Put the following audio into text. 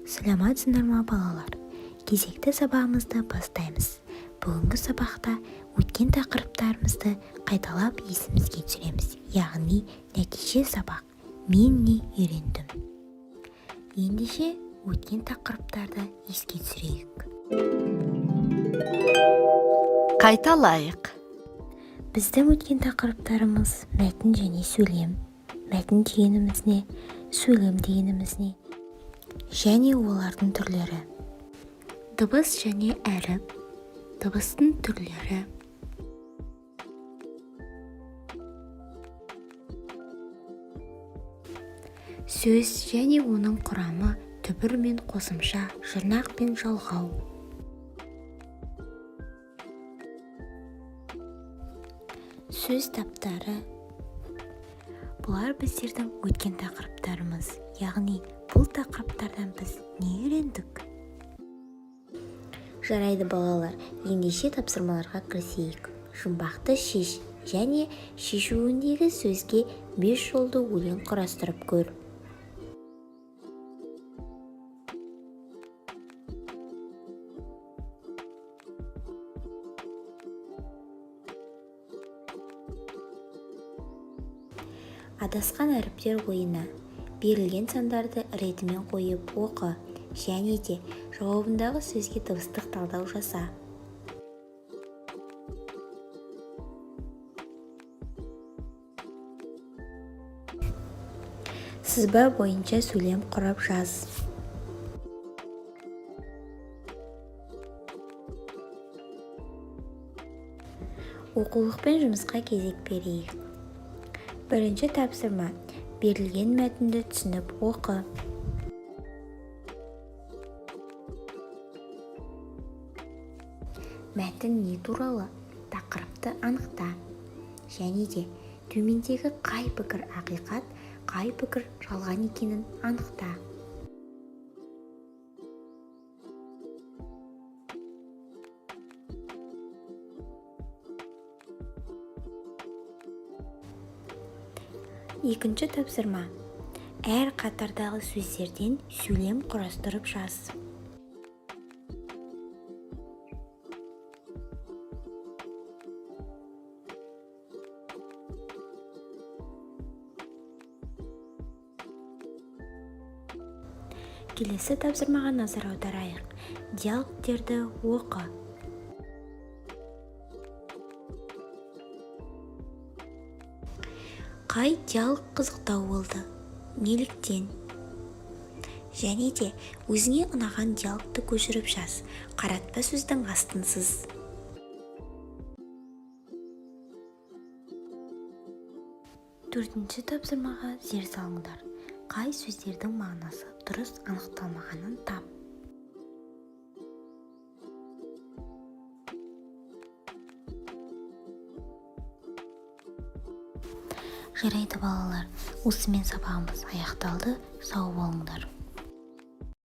Саламатсыздар ма балалар? Кезекті сабағымызды бастаймыз. Бүгінгі сабақта өткен тақырыптарымызды қайталап есімізге түсіреміз. Яғни нәтиже сабақ. Мен не үйрендім? Ендеше өткен тақырыптарды еске түсірейік. Қайталайық. Біздің өткен тақырыптарымыз мәтін және сөйлем. Мәтін дегеніміз не? Сөйлем дегеніміз не? Және олардың түрлері. Дыбыс және әріп. Дыбыстың түрлері. Сөз және оның құрамы, түбір мен қосымша, жұрнақ пен жалғау. Сөз таптары. Бұлар біздердің өткен тақырыптарымыз. Яғни бұл тақырыптардан біз не үйрендік? Жарайды балалар, ендеше тапсырмаларға кірісейік. Жұмбақты шеш және шешуіндегі сөзге 5 жолды өлең құрастырып көр. Адасқан әріптер ойына. Берілген сандарды ретімен қойып оқы, және де жауабындағы сөзге дыбыстық талдау жаса. Сызба бойынша сөйлем құрап жаз. Оқулықпен жұмысқа кезек берейік. Бірінші тапсырма. Берілген мәтінді түсініп оқы. Мәтін не туралы? Тақырыпты анықта. Және де төмендегі қай пікір ақиқат, қай пікір жалған екенін анықта. Екінші тапсырма. Әр қатардағы сөздерден сөйлем құрастырып жаз. Келесі тапсырмаға назар аударайық. Диалогтерді оқы. Қай диалог қызықтау болды? Неліктен? Және де өзіңе ұнаған диалогты көшіріп жаз. Қаратпа сөздің астынсыз. Төртінші тапсырмаға зер салыңдар. Қай сөздердің мағынасы дұрыс анықталмағанын тап. Жарайды балалар, осымен сабағымыз аяқталды. Сау болыңдар.